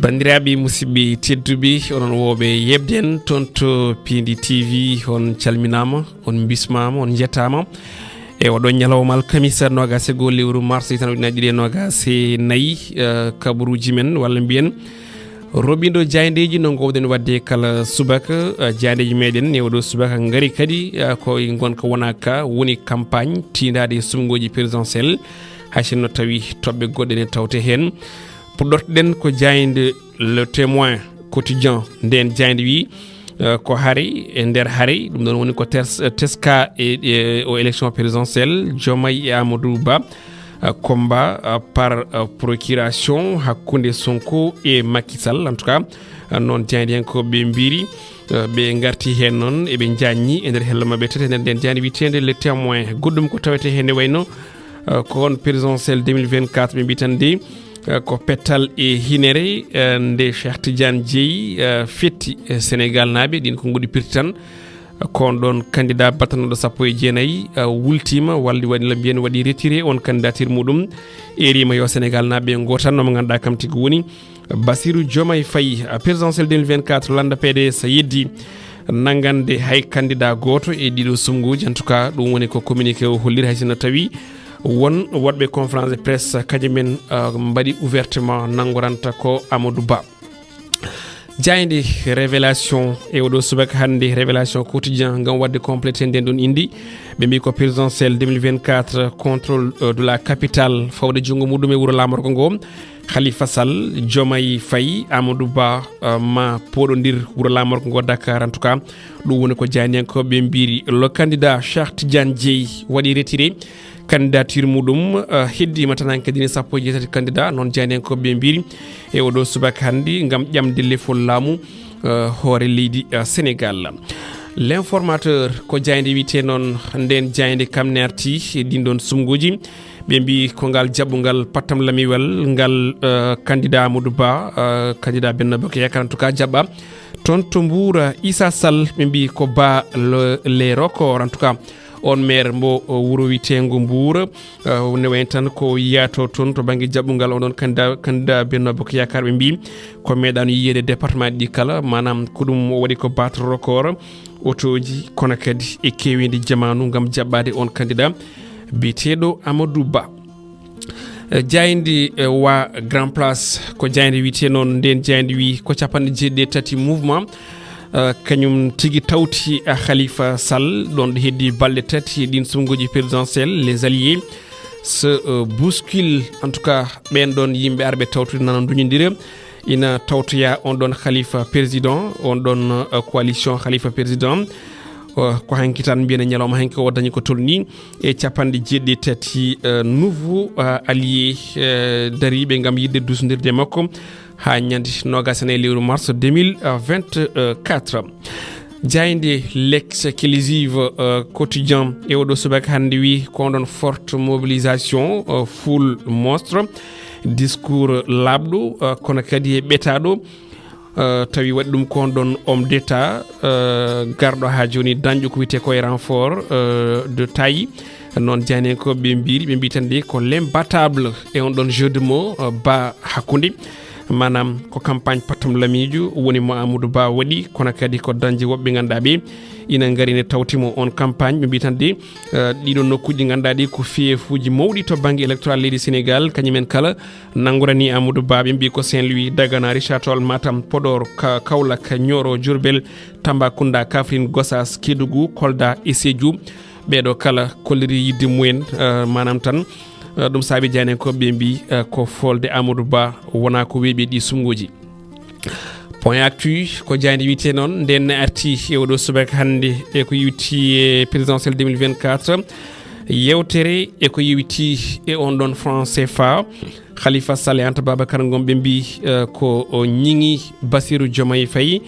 bandiraɓe musidɓe tedduɓe onon woɓe yebden toon to Piindi TV on calminama on bismama on jettama e oɗo ñalawma alkamisa nogas e goho lewru mars tan ujunaje ɗiɗi e nogas e nayyi kabaruji men walla mbiyen robindo jayndeji no gowɗen wadde kala subaka jayndeji meɗen e oɗo subaka gaari kadi ko gonka wonaka woni campagne tindade sumgoji présidentiel haysinno tawi toɓɓe goɗɗe ne tawte hen puɗɗortoɗen ko jayde le témoin quotidien nden jayde wi ko haari e nder haari ɗum ɗon woni ko teska o élection présidentielle Diomaye et Amadou Ba combat par procuration hakkunde Sonko et Macky Sall en tout cas noon jayde hen ko ɓe mbiri ɓe garti hen noon eɓe janni e nder hello mabɓe tati nder nden jayde witede le témoin goɗɗum ko tawete hen nde wayno ko on présidentielle 2024 ɓe mbitande ko pettal e hinere nde Cheikh Tidiane Dieye fetti Sénégal naaɓe ɗin ko goɗi pirti tan kon ɗon candidat batanoɗo sappo e jeenayyi wultima walli waɗi la mbiyen waɗi retiré on candidature muɗum erima yo Sénégal naaɓe gotanno mo ganduɗa kam tigi woni Bassirou Diomaye Faye présidentielle 2024 landa PDS yeddi nangande hay candidat goto e ɗiɗo sumgoji en tout cas ɗum woni ko communiqué o holliri hay sinno tawi won waɗɓe conférence de presse kañumen mbaɗi ouvertement nangoranta ko Amadou Ba jayde révélation e oɗo subaka hande révélation quotidien gam wadde complété nden ɗon indi ɓe mbi ko présidentielle 2024 contrôle de la capitale fawde junggo muɗum e wuuro lamorgo ngo Khalifa Sall Diomaye Faye Amadou Ba ma poɗodir wuuro lamorgo ngo Dakar en tout cas ɗum woni ko jayni en ko ɓe mbiri le candidat Cheikh Tidiane Dieye waɗi retiré candidature muɗum heddima tan hankkadine sappo e jeetati candidat noon jayni en ko ɓe mbiri e oɗo subaka hande gam ƴamde lefol laamu hoore leydi Sénégal l'informateur ko jayde wiyete noon nden jayde kam nerti e ɗin ɗon sumgoji ɓe mbi ko ngal jaɓɓugal pattam lamiwel ngal candidat Amadou Ba candidat Benno Bokk Yakaar en tout cas jaɓɓa toon to Mbour Issa Sall ɓe mbi ko ba les records en tout cas on maire mbo wuro witengo Mbour ne wayi tan ko yiyato toon to banggue jaɓɓugal oɗon candidat Benno Bokk Yakaar ɓe mbi ko meeɗano yiyede département ɗi kala manam ko ɗum waɗi ko battre record autoji kono kadi e kewidi jamanu gam jaɓɓade on candidat biteɗo Amadou Ba jaydi wa grand place ko jaydi wite noon nden jaydi wi ko capanɗe jeeɗiɗi tati mouvement kañum tigui tawti Khalifa Sall ɗon ɗo heddi balɗe tati ɗin sumgoji présidentielle les alliés se bouscule en tout cas ɓen ɗon yimɓe arɓe tawtude nana duñodira ina tawtoya on ɗon Khalifa président on ɗon coalition Khalifa président ko hanki tan mbiyene ñalawma hanki o dañi ko tolni e capanɗe jeeɗiɗi tati nouveau allié dariɓe gam yidde dusodirde makko ha ñande nogas e lewru mars 2024 jayde l'exclusive quotidien e oɗo subaka hande wi ko ɗon forte mobilisation full monstre discours labɗo kono kadi e ɓetaɗo tawi waɗi ɗum kon ɗon homme d'état garɗo ha joni dañƴo ko wiyete koye renfort de taille noon jani ko ɓe mbiri ɓe mbi tan de ko l'imbattable e on ɗon jeu de mots ba hakkude manam ko campagne pattam lamijo woni mo Amadou Ba waɗi kono kadi ko dañde woɓɓe ganduɗa ɓe ina gaari ne tawtimo on campagne ɓe mbi tan de ɗiɗon nokkuji ganduɗa ɗi ko feefuji mawɗi to banggue électoral leydi Sénégal kañumen kala nangorani Amadou Ba ɓe mbi ko Saint-Louis Dagana Richard Toll Matam Podor Kaolack Nioro Diourbel Tambacounda Kaffrine Gossas Kédougou Kolda et Sédhiou ɓeɗo kala kolliri yidde mumen manam tan ɗum saabi jani ko ɓe mbi ko folde Amadou Ba wona ko weeɓi ɗi sumgoji point actu ko jayde wiyete noon nden arti e oɗo subaka hande e ko yewti e présidentielle 2024 yewtere e ko yewti e on ɗon franc CFA Khalifa Sall e Anta Babacar Ngom ɓe mbi ko ñiŋi Bassirou Diomaye Faye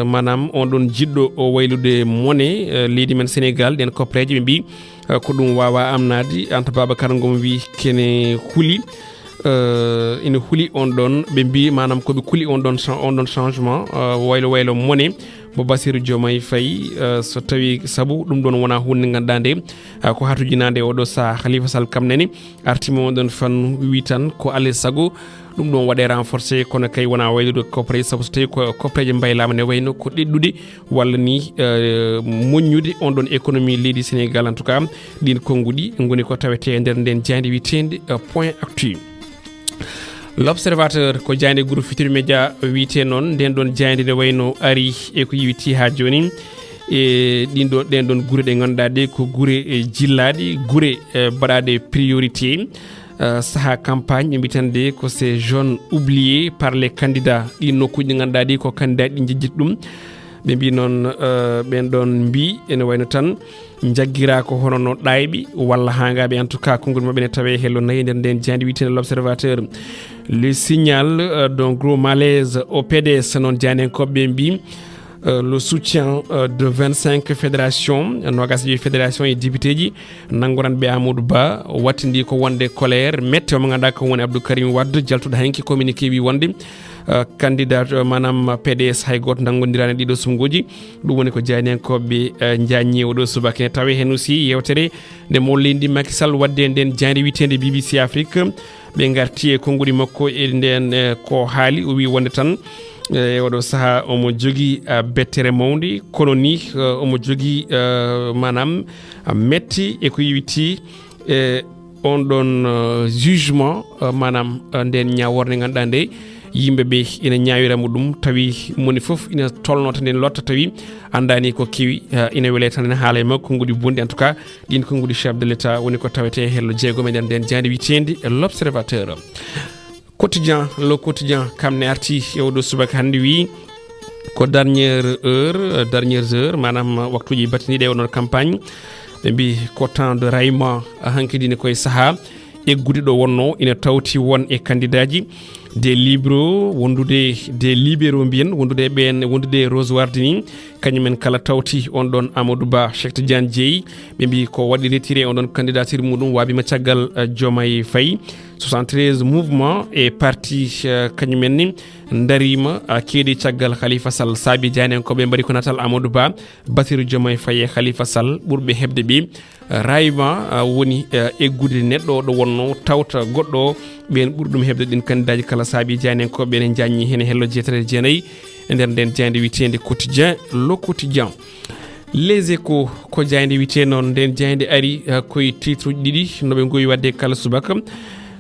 manam on ɗon jiɗɗo o waylude monnaie leydi men Sénégal ɗen koppreje ɓe mbi ko ɗum wawa amnade Anta Babacar Ngom wi kene huuli ina huuli on ɗon ɓe mbi manam koɓe kuuli on ɗon changement waylo monnaie mo Bassirou Diomaye Faye so tawi sabu ɗum ɗon wona hunde ganduɗa nde ko hatujinade oɗo sa Khalifa Sall kam nani artimo on ɗon fan wi tan ko alay saago ɗum ɗon waɗe renforcé kono kay wona waylude copré sabu so tawi ko copreje mbaylama ne wayno ko ɗeɗɗude walla ni moññude on ɗon économie leydi Sénégal en tout cas ɗin konngudi ngoni ko tawete e nder nden jandi witende point actu. L'observateur ko jandi groupe Futurs Médias wiite noon nden ɗon jandi ne wayno ari e ko yiwiti ha joni e ɗen ɗon gure ɗe ganduɗa ɗe ko gure jillaɗe gure baɗaɗe priorité saha campagne ɓe mbitande ko ces jeunes oubliés par les candidats ɗi nokkuji ɗi ganduɗa ɗi ko candidat ɗi jejjit ɗum ɓe mbi noon ɓen ɗon mbi ene wayno tan jaggira ko hono no ɗayɓi walla hangaɓe en tout cas konngol mabɓe ne tawe hello nayi nder nden jandi witene l'observateur. Le signal d'un gros malaise au PDS noon janenkoɓe mbi le soutien de 25 fédérations nogas ji fédération et député ji nangoranɓe Amadou Ba wattindi ko wonde colère mette mo ganduɗa ko woni Abdou Karim Wade jaltuɗo hanki communiqué wi wonde candidat manam PDS hay goto dangodirani ɗiɗo sumgoji ɗum woni ko janiyankoɓe jañi oɗo subaka ne tawe hen aussi yewtere nde mo leydi Macky Sall wadde nden jandi witende BBC Afrique ɓe garti e konngudi makko e nden ko haali o wi wonde tan e oɗo saaha omo jogui bettere mawde kono ni omo jogui manam metti e ko yiwiti on ɗon jugement manam nden ñaworde ganduɗa nde yimɓeɓe ina ñawiramo ɗum tawi moni foof ina tolno tan nden lotta tawi andani ko kewi ina weele tan ene haala e makko konngudi bonde en tout cas ɗin konngudi chef de l'état woni ko tawete hello jeegom e nden jandi witende l'observateur. Quotidien le quotidien kamne arti e oɗo subaka hande wi ko dernières heures manam waktuji batiniɗe e onon campagne ɓe mbi ko temps de rayement hankidine koye saaha eggude ɗo wonno ina tawti won e candidat ji des libéraux wondude des libéraux mbiyen wondude ɓen wondude Rose Wardini kañumen kala tawti on ɗon Amadou Ba Cheikh Tidiane Dièye ɓe mbi ko waɗi retiré on ɗon candidature muɗum wabima caggal Diomaye Faye 73 mouvement et parti kañumen ni darima keedi caggal Khalifa Sall saabi jani ko ɓe mbaɗi ko natal Amadou Ba Bassirou Diomaye Faye e Khalifa Sall ɓurɓe hebde ɓe rayma woni eggude neɗɗo ɗo wonno tawta goɗɗo ɓen ɓuri ɗum hebde ɗin candidat kala saabi jani ko ɓen jañi hen hello jeetere jeenayyi e nder nden jandi witende quotidien le quotidien. Les Échos ko jandi wite noon nden jandi ari koye titre uji ɗiɗi noɓe gowi wadde kala subaka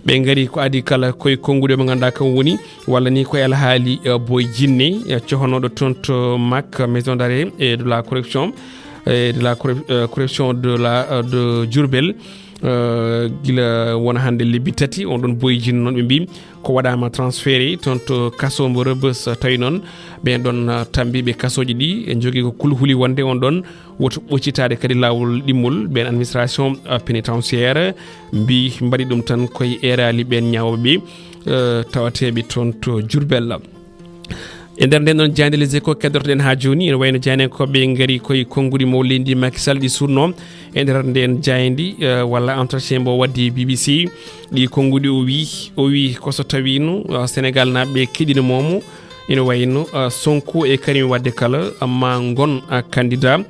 ɓe gari ko adi kala koye kongude mo ganduɗa kam woni walla ni koye alhaali Boy Djiné cohonoɗo toon to MAC maison d'arrêt et de la correction de Diourbel gila wona hande lebbi tati on ɗon Boy Djiné noon ɓe mbi ko waɗama transféré toon to kaso mo Rebeuss tawi noon ɓen ɗon tambiɓe kasoji ɗi e jogui ko kulhuli wonde on ɗon woto ɓoccitade kadi lawol ɗimmol ɓen administration pénitentiaire mbi mbaɗi ɗum tan koye erali ɓen ñawoɓe tawateɓe toon to Diourbel. e nder nden ɗon jandi Les Échos keddortoɗen ha joni ene wayno janenkoɓe gaari koye konngudi mo leydi Macky Sall ɗi surno e nder nden jaydi walla entretien mo waddi BBC ɗi konngudi o wi koso tawino Sénégal naɓe keɗinimomo ene wayno Sonko e Karim Wade kala ma gon candidat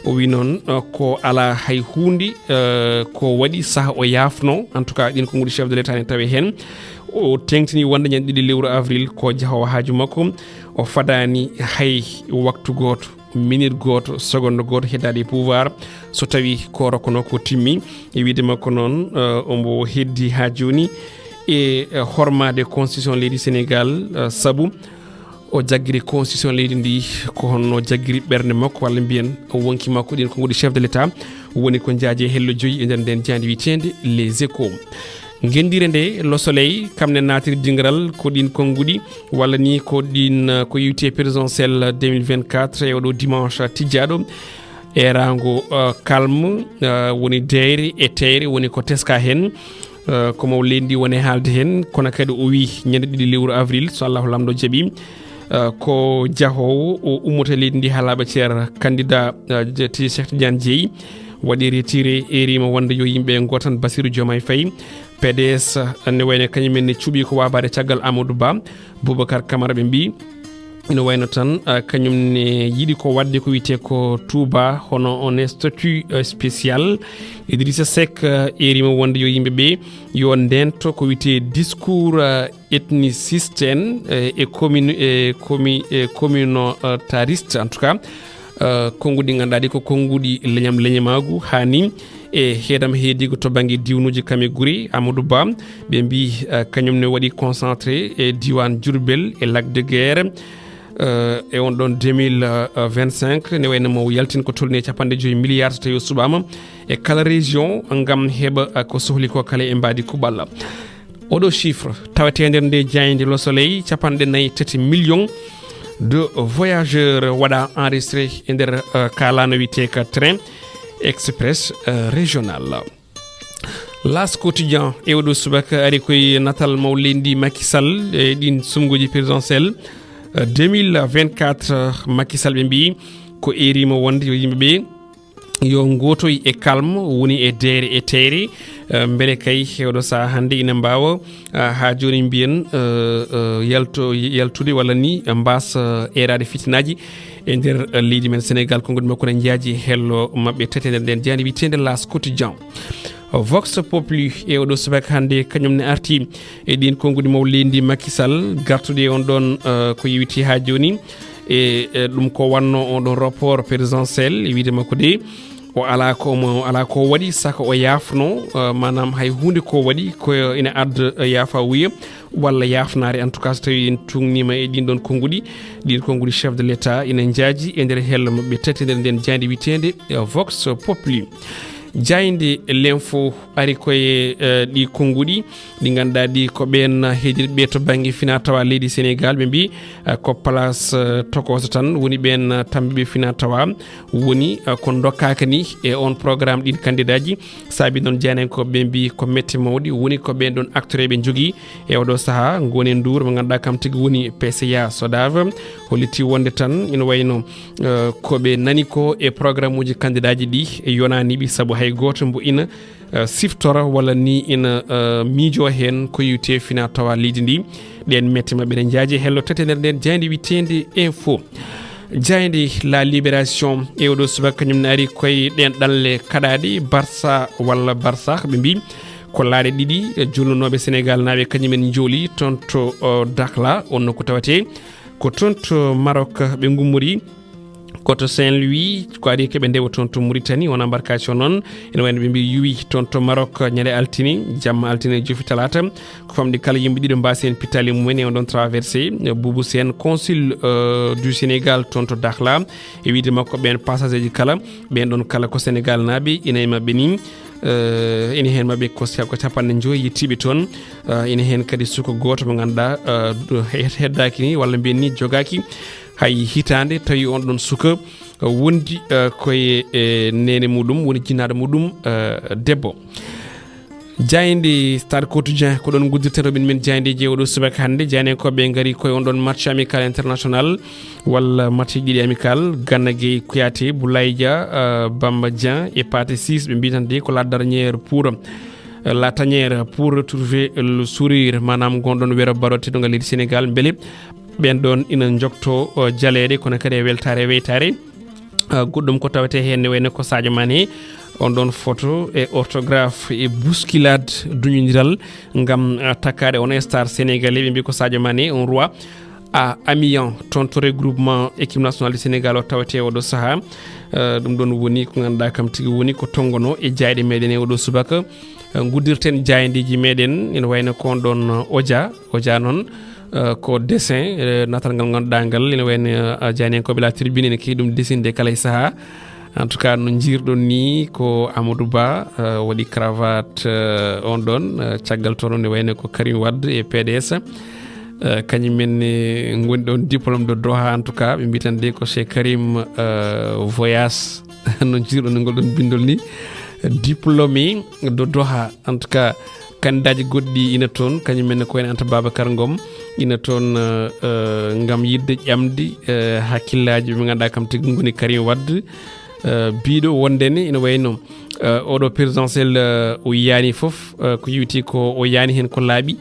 o wi noon ko ala hay hunde ko waɗi saaha o yafno en tout cas ɗin konngudi chef de l'état ne tawe hen o tengtini wonde ñande ɗiɗi lewru avril ko jahowo haaju makko o fadani hay waktu goto minute goto seconde goto heddade e pouvoir so tawi ko rokkono ko timmi e wiide makko noon ombo heddi ha joni e hormade constitution leydi Sénégal sabu o jaggiri constitution leydi ndi ko honno jaggiri ɓernde makko walla mbiyen o wonki makko ɗin ko ngodi chef de l'état woni ko jaaje hello joyi e nder nden jandi witende Les Échos. gendire nde Le Soleil kamne natiri dingaral ko ɗin konngudi walla ni ko ɗin ko yiwte présidentiel 2024 e oɗo dimanche tijjaɗo e rango calme woni deyre e teyre woni ko teska hen komo lendi woni haalde hen kono kadi o wi ñande ɗiɗi lewru avril so Allahu lamɗo jaaɓi ko jahowo o ummota leydi ndi ha laaɓa ceer candidat Cheikh Tidiane Dièye waɗi retiré erima wonde yo yimɓe gotan Bassirou Diomaye Faye PDS ne wayne kañumen ne cuuɓi ko wabade caggal Amadou Ba Boubacar Camara ɓe mbi ina wayno tan kañum ne yiɗi ko wadde ko wiyete ko Touba hono on statut spécial Idrissa Seck erima wonde yo yimɓeɓe yo ndento ko wiyete discours ethniciste et communautariste en tout cas konngudi ganduɗa ɗi ko konngudi leñamagu hani e heedam heedigo to banggue diwnuji kame guri Amadou Ba ɓe mbi kañum ne waɗi concentré e diwan Diourbel e Lac de Guerre e on ɗon 2025 ne wayno mo yaltin ko tolni 50 milliards so tawi suɓama e kala région gam heeɓa ko sohli ko kala e mbadi kuɓal oɗo chiffre tawete nder nde jayde Le Soleil 4 millions de voyageurs waɗa enregistré e nder kalano wiyete ka train express régional. L'As quotidien e oɗo subaka ari koye natal mawlendi Macky Sall e ɗin sumgoji présidentiel 2024 Macky Sall ɓe mbi ko erima wonde yo yimɓeɓe yo gotoy e calme woni e deere e teere beele kay hewɗo saha hande ina mbawa ha joni mbiyen yaltude walla ni mbasa erade fitinaji e nder leydi men Sénégal konngudi makko ne jaaji hello mabɓe tati nder nden jani witende L'As quotidien. Vox Populi e oɗo subaka hande kañum ne arti e ɗin konngudi mawlendi Macky Sall gartude on ɗon ko yewiti ha joni e ɗum ko wanno on ɗon rapport présidentiel e wiide makko de o ala ko waɗi saka o yafno manam hay hunde ko waɗi ko ina adda yafa wiya walla yafnare en tout cas so tawi en tungnima e ɗin ɗon konngudi chef de l'état ina jaaji e nder hello mabɓe tati nder nden jandi witende Vox Populi. Jayde l'info ari koye ɗi konngudi ɗi ganduɗa ɗi ko ɓen heedirɓe to banggue fina tawa leydi Sénégal ɓe mbi ko place tokoso tan woni ɓen tambiɓe fina tawa woni ko dokkaka ni e on programme ɗin candidat ji saabi noon janen ko ɓe mbi ko mette mawɗi woni ko ɓen ɗon acteur ɓe jogui e oɗo saaha goni Ndour mo ganduɗa kam tigui woni PCA SODAV holliti wonde tan ina wayno koɓe nani ko e programme uji candidat ji ɗi e yonaniɓe saabu hay goto mbo ina siftora walla ni ina miijo hen ko yiwte fina tawa leydi ndi ɗen mette mabɓe ne jaaji hello tati nder nden jayde witende info. Jayde La Libération e oɗo subaka kañum ne ari koye ɗen ɗalle kaɗaɗe Barça walla Barsakh ɓe mbi ko laaɗe ɗiɗi julnunoɓe Sénégal naaɓe kañumen jooli toon to Dakhla on ko tawate ko toon to Maroc ɓe gummori koto Saint-Louis ko adi keɓe ndewa toon to Mauritanie won embarcation noon ene wayno ɓe mbi yuwi toon to Maroc ñande altini jamma altini jofi talata ko famɗi kala yimɓe ɗiɗo mbasi hen pittali mumen e on ɗon traversé Boubou Sène consul du Sénégal toon to Dakhla e wiide makko ɓen passager ji kala ɓen ɗon kala ko Sénégal naaɓe ina e mabɓe ni ina hen mabɓe ko 50 yettiɓe toon ina hen kadi suka goto mo ganduɗa heddaki ni walla mbiyen ni jogaki hay hitande tawi on ɗon suka wondi koye nene muɗum woni jinnaɗo muɗum debbo. Jayde Stade Quotidien ko ɗon guddirten roɓin men jayde je oɗo subaka hande jayne koɓe gaari koye on ɗon match amical international walla match ɗiɗi amical Gana Gueye Kouyaté Boulaye Dia Bamba Dieng et Pathé Ciss ɓe mbitande ko la tanière pour retrouver le sourire manam gonɗon wero baroteɗo ngal leydi Sénégal beele ɓen ɗon ina jokto jaleɗe kono kadi e weltare weytare goɗɗum ko tawete hen ne wayno ko Sadio Mané on ɗon photo e orthographe e bousculade duñodiral gam takkade on star sénégalais ɓe mbi ko Sadio Mané on roi à Amiens toon to regroupement équipe nationale du Sénégal o tawete oɗo saaha ɗum ɗon woni ko ganduɗa kam tigui woni ko tongono e jayɗe meɗen e oɗo subaka guddirten jayandeji meɗen ina wayno ko on ɗon odia noon ko dessin natal ngal ganduɗa ngal ina wayno jani en koɓe la tribune ene keewi ɗum dessinde kala e saaha en tout cas no jirɗon ni ko Amadou Ba waɗi cravate on ɗon caggal toon ne wayno ko Karim Wade e PDS kañumen goni ɗon diplôme de droit en tout cas ɓe mbitande ko chez Karim voyage no jirɗon ngol ɗon bindol ni diplômé de droit en tout cas candidaji goɗɗi ina toon kañumen ko wayno Anta Babacar Ngom ina toon gam yidde ƴamdi hakkillaji ɓe ganduɗa kam tigui goni Karim Wade biɗo wondene ina wayno oɗo présidentiel o yiyani foof ko yiwti ko o yani hen ko laaɓi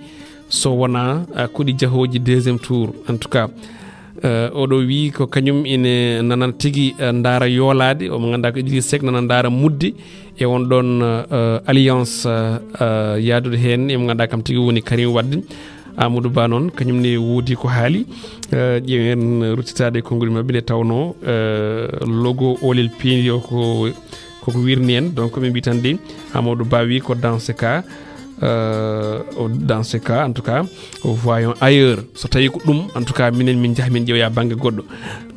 so wona koɗi jahoji deuxiéme tour en tout cas oɗo wi ko kañum ine nanan tigui daara yoolade omo ganduɗa ko Idriss Seck nanan daara mudde e won ɗon alliance yaadude hen emo ganduɗa kam tigui woni Karim Wade Amadou Ba noon kañumne woodi ko haali ƴeewen ruttitade e konngol mabɓe nde tawno logo olel Piindi o koko wirni en donc ɓe mbi tan de Amadou Ba wi ko dans ce cas en tout cas voyons ailleurs so tawi ko ɗum en tout cas minen min jaha min ƴewya banggue goɗɗo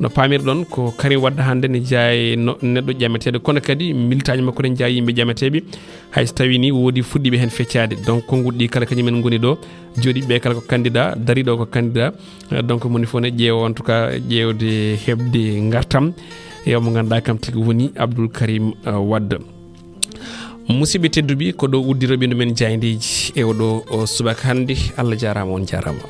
no pamirɗon ko Karim Wade hande ne jeeya neɗɗo ƴameteɗo kono kadi militaji makko ne jeeya yimɓe ƴameteɓe hayso tawi ni woodi fuɗɗiɓe hen feccade donc konguɗi ɗi kala kañumen goni ɗo jooɗiɓe kala ko candidat dariɗo ko candidat donc moni fof ne ƴeewa en tout cas ƴeewde heɓde gartam e mo ganduɗa kam tigui woni Abdoul Karim Wade. Musidɓe tedduɓe ko ɗo uddiroɓe men jayndeji e oɗo subaka hande Allah jarama on jarama.